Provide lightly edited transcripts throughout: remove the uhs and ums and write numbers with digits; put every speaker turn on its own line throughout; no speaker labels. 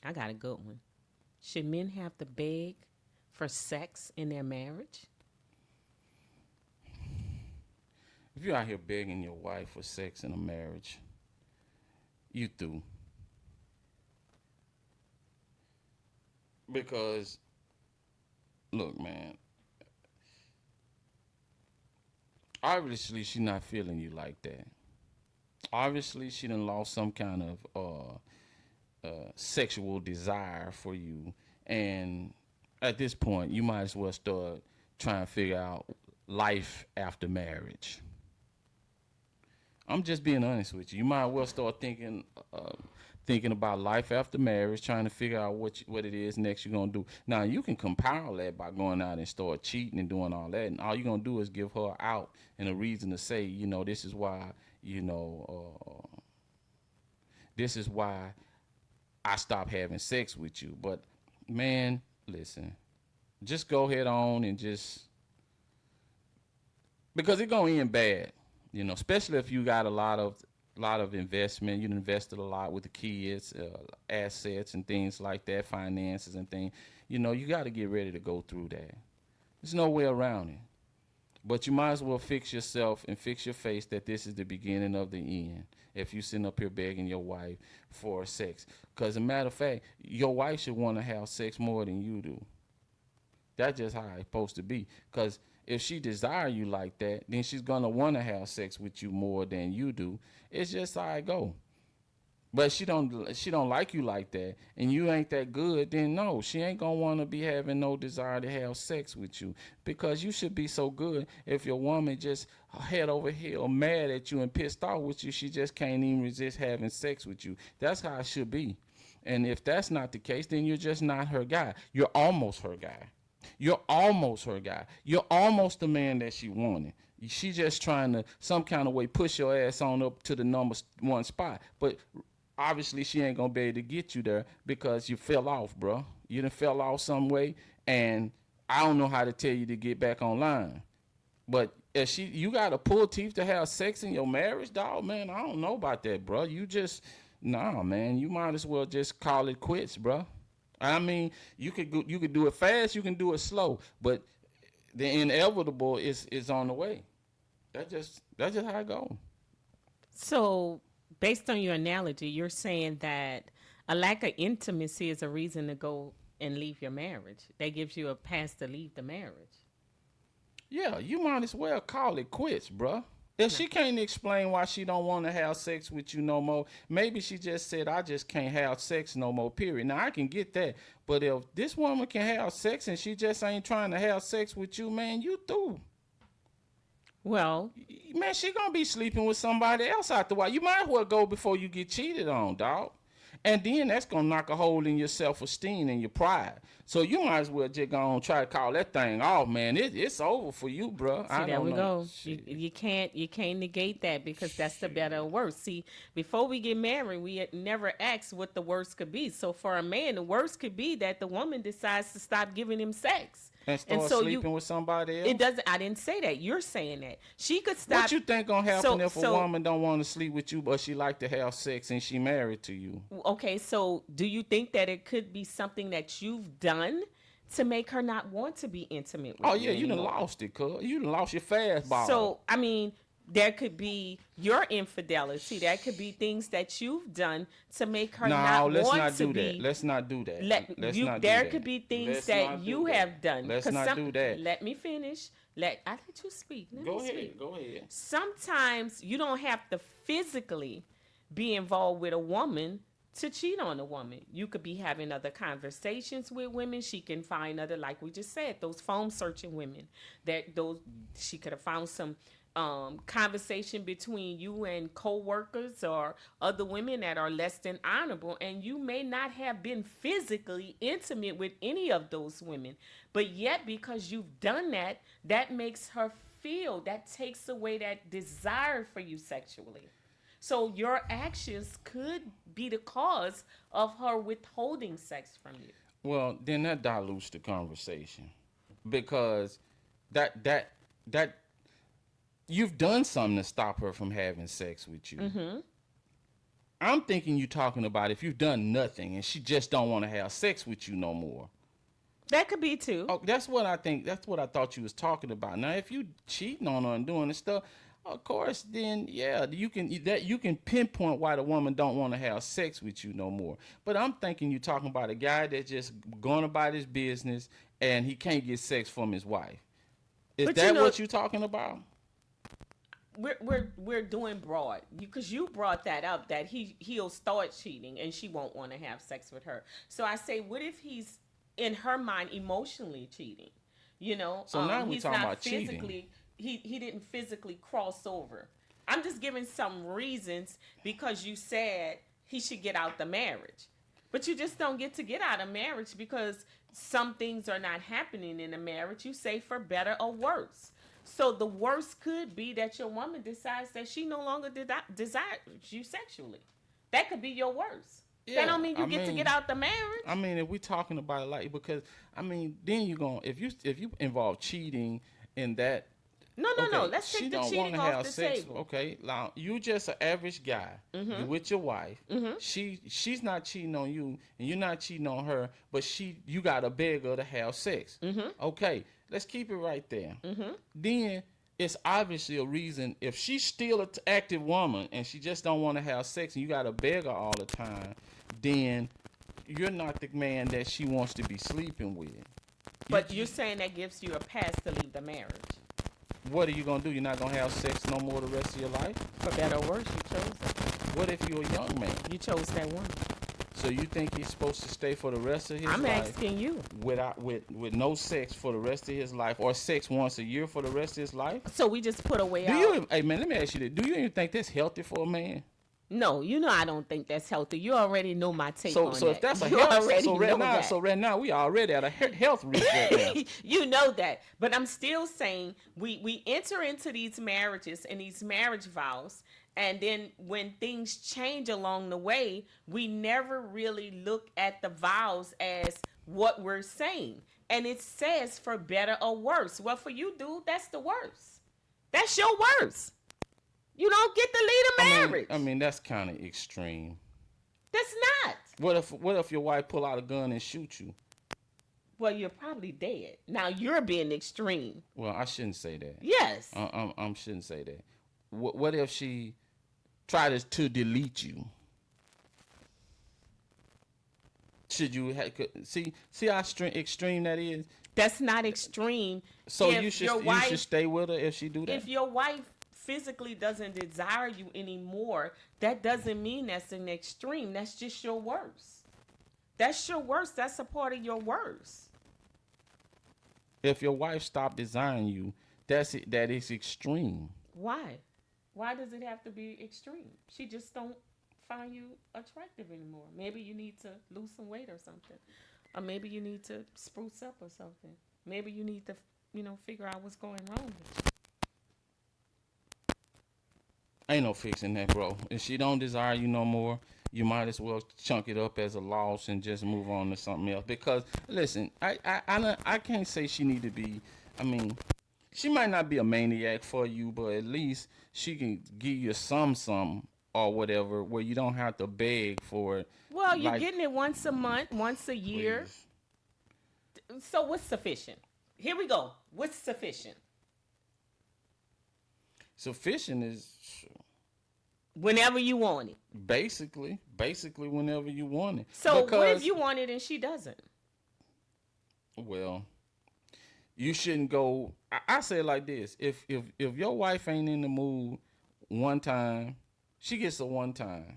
I got a good one. Should men have to beg for sex in their marriage?
If you're out here begging your wife for sex in a marriage, you through. Because, look, man, obviously she not feeling you like that. Obviously she done lost some kind of sexual desire for you, and at this point you might as well start trying to figure out life after marriage. I'm just being honest with you. You might well start thinking about life after marriage, trying to figure out what it is next you're gonna do. Now you can compile that by going out and start cheating and doing all that, and all you're gonna do is give her out and a reason to say, this is why, this is why I stopped having sex with you. But man, listen, just go head on and just, because it's gonna end bad. Especially if you got a lot of investment. You invested a lot with the kids, assets and things like that, finances and things. You got to get ready to go through that. There's no way around it. But you might as well fix yourself and fix your face that this is the beginning of the end. If you sitting up here begging your wife for sex, because as a matter of fact, your wife should want to have sex more than you do. That's just how it's supposed to be. Because if she desire you like that, then she's gonna want to have sex with you more than you do. It's just how it go. But she don't like you like that, and you ain't that good. Then no, she ain't gonna want to be having no desire to have sex with you, because you should be so good. If your woman just head over heel mad at you and pissed off with you, she just can't even resist having sex with you. That's how it should be. And if that's not the case, then you're just not her guy. You're almost her guy. You're almost her guy. You're almost the man that she wanted. She just trying to some kind of way push your ass on up to the number one spot. But obviously she ain't gonna be able to get you there because you fell off, bro. You done fell off some way, and I don't know how to tell you to get back online. But if you gotta pull teeth to have sex in your marriage, dog, man, I don't know about that, bro. Nah, man. You might as well just call it quits, bro. I mean, you could do it fast, you can do it slow, but the inevitable is on the way. That's just how it goes.
So, based on your analogy, you're saying that a lack of intimacy is a reason to go and leave your marriage. That gives you a pass to leave the marriage.
Yeah, you might as well call it quits, bruh. If
No.
she can't explain why she don't want to have sex with you no more, maybe she just said, I just can't have sex no more, period. Now, I can get that. But if this woman can have sex and she just ain't trying to have sex with you, man, you through.
Well,
Man, she gonna be sleeping with somebody else after a while. You might as well go before you get cheated on, dog. And then that's gonna knock a hole in your self-esteem and your pride. So you might as well just go on try to call that thing off, man. It's over for you, bro.
see,
I
there
don't
we
know.
go.
Shit.
You can't negate that because that's the better or worse. See, before we get married, we had never asked what the worst could be. So for a man, the worst could be that the woman decides to stop giving him sex.
And start
so
sleeping with somebody else.
it doesn't. I didn't say that. You're saying that she could stop.
What you think gonna happen
So-
if a
so-
woman don't want to sleep with you, but she like to have sex and she married to you?
Okay, so do you think that it could be something that you've done to make her not want to be intimate with
Oh
you
yeah, you done
anymore?
lost it, cuz. You done lost your fastball.
So, I mean, there could be your infidelity. There could be things that you've done to make her
no,
not
let's
want
not
to
do
be.
that. Let's not do that. Let's
You,
not do
there
that.
could be things
Let's
that
not do
you
that.
have done.
Let's
'Cause
not do that.
Let me finish. I let you speak. Let
Go
me
ahead.
speak.
Go ahead.
Sometimes you don't have to physically be involved with a woman to cheat on a woman. You could be having other conversations with women. She can find other, like we just said, those phone searching women. She could have found some conversation between you and co-workers or other women that are less than honorable, and you may not have been physically intimate with any of those women, but yet because you've done that, that makes her feel, that takes away that desire for you sexually. So your actions could be the cause of her withholding sex from you.
Well, then that dilutes the conversation, because that you've done something to stop her from having sex with you. I'm thinking you talking about if you've done nothing and she just don't want to have sex with you no more.
That could be too.
Oh, that's what I think. That's what I thought you was talking about. Now, if you cheating on her and doing this stuff, of course, then yeah, you can pinpoint why the woman don't want to have sex with you no more. But I'm thinking you talking about a guy that just going about his business and he can't get sex from his wife. Is
But
that what you talking about?
We're doing broad because you brought that up that he'll start cheating and she won't want to have sex with her. So I say, what if he's in her mind emotionally cheating? You know,
so now we're
he's
talking
not
about
physically.
cheating.
He didn't physically cross over. I'm just giving some reasons because you said he should get out the marriage, but you just don't get out of marriage because some things are not happening in a marriage. You say for better or worse. So the worst could be that your woman decides that she no longer desires you sexually. That could be your worst.
Yeah,
that don't mean you get to get out the marriage.
I mean, if we're talking about it like, because I mean, then you're going, if you involve cheating in that.
No. Let's take the cheating off the table.
Okay, now you just an average guy. You with your wife. She's not cheating on you, and you're not cheating on her. But you got to beg her to have sex. Okay, let's keep it right there. Then it's obviously a reason. If she's still an active woman and she just don't want to have sex, and you got to beg her all the time, then you're not the man that she wants to be sleeping with.
But you're saying that gives you a pass to leave the marriage.
What are you going to do? You're not going to have sex no more the rest of your life?
For better or worse, you chose it.
What if you're a young man?
You chose that woman.
So you think he's supposed to stay for the rest of his
I'm
life?
asking you.
With no sex for the rest of his life, or sex once a year for the rest of his life?
So we just put away out.
Hey man, let me ask you this. Do you even think that's healthy for a man?
No, I don't think that's healthy. You already know my take on that.
So if that's a
you
health,
so
right now we already at a health risk right now.
You know that, but I'm still saying we enter into these marriages and these marriage vows, and then when things change along the way, we never really look at the vows as what we're saying, and it says for better or worse. Well, for you, dude, that's the worst. That's your worst. You don't get to lead a marriage.
I mean that's kind of extreme.
That's not.
What if your wife pull out a gun and shoot you?
Well, you're probably dead. Now you're being extreme.
Well, I shouldn't say that.
Yes.
I shouldn't say that. What if she tried to delete you? Should you see how extreme that is?
That's not extreme.
So you should stay with her if she do that.
If your wife physically doesn't desire you anymore, that doesn't mean that's an extreme. That's just your worst. That's your worst. That's a part of your worst.
If your wife stopped desiring you, that is extreme.
Why? Why does it have to be extreme? She just don't find you attractive anymore. Maybe you need to lose some weight or something. Or maybe you need to spruce up or something. Maybe you need to, figure out what's going wrong with you.
Ain't no fixing that, bro. If she don't desire you no more, you might as well chunk it up as a loss and just move on to something else. Because listen, I can't say she need to be. I mean, she might not be a maniac for you, but at least she can give you some or whatever, where you don't have to beg for it.
Well, you're getting it once a month, once a year. Please. So what's sufficient? Here we go. What's sufficient?
Sufficient is
whenever you want it.
Basically whenever you want it.
So what if you want it and she doesn't?
Well, you shouldn't go. I say it like this: if your wife ain't in the mood one time, she gets a one time.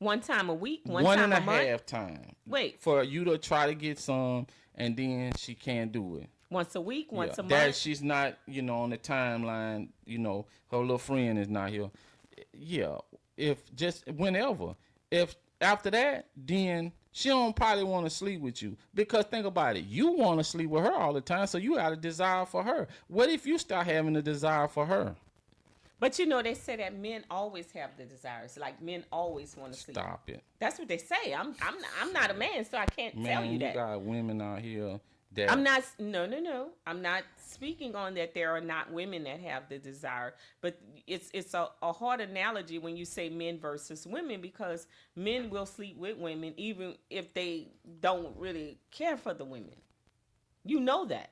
One time a week?
One time a month? One and a half time.
Wait.
For you to try to get some, and then she can't do it.
Once a week, once a month.
That she's not, on the timeline, her little friend is not here. Yeah. If just whenever. If after that, then she don't probably want to sleep with you. Because think about it. You want to sleep with her all the time, so you got a desire for her. What if you start having a desire for her?
But they say that men always have the desires. Like men always want to sleep.
Stop it.
That's what they say. I'm not a man, so I can't tell you that.
You got women out here
I'm not, no, no, no. I'm not speaking on that there are not women that have the desire, but it's a hard analogy when you say men versus women, because men will sleep with women even if they don't really care for the women. You know that.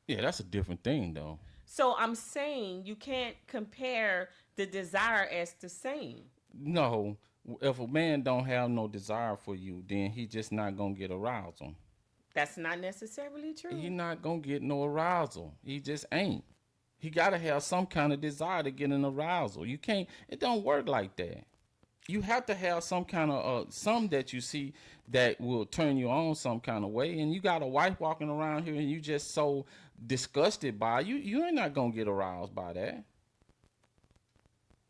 Yeah, that's a different thing though.
So I'm saying you can't compare the desire as the same.
No, if a man don't have no desire for you, then he just not gonna get arousal.
That's not necessarily
He
true.
not gonna get no arousal. He just ain't. He gotta have some kind of desire to get an arousal. You can't. It don't work like that. You have to have some kind of some that you see that will turn you on some kind of way. And you got a wife walking around here, and you just so disgusted by you. You ain't not gonna get aroused by that.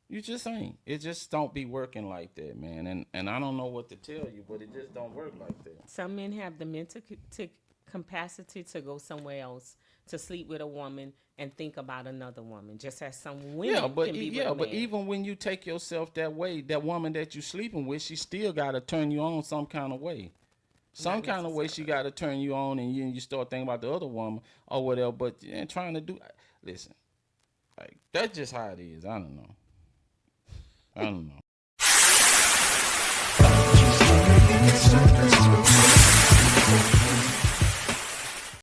You just ain't. It just don't be working like that, man. And I don't know what to tell you, but it just don't work like that.
Some men have the mental capacity to go somewhere else to sleep with a woman and think about another woman, just as some women can be with a
but
man.
even when you take yourself that way, that woman that you sleeping with, she still got to turn you on some kind of way. Some
Not
kind of way she
necessarily.
got to turn you on, and you start thinking about the other woman or whatever. But you ain't trying to do. Listen, like that's just how it is. I don't know. I don't know.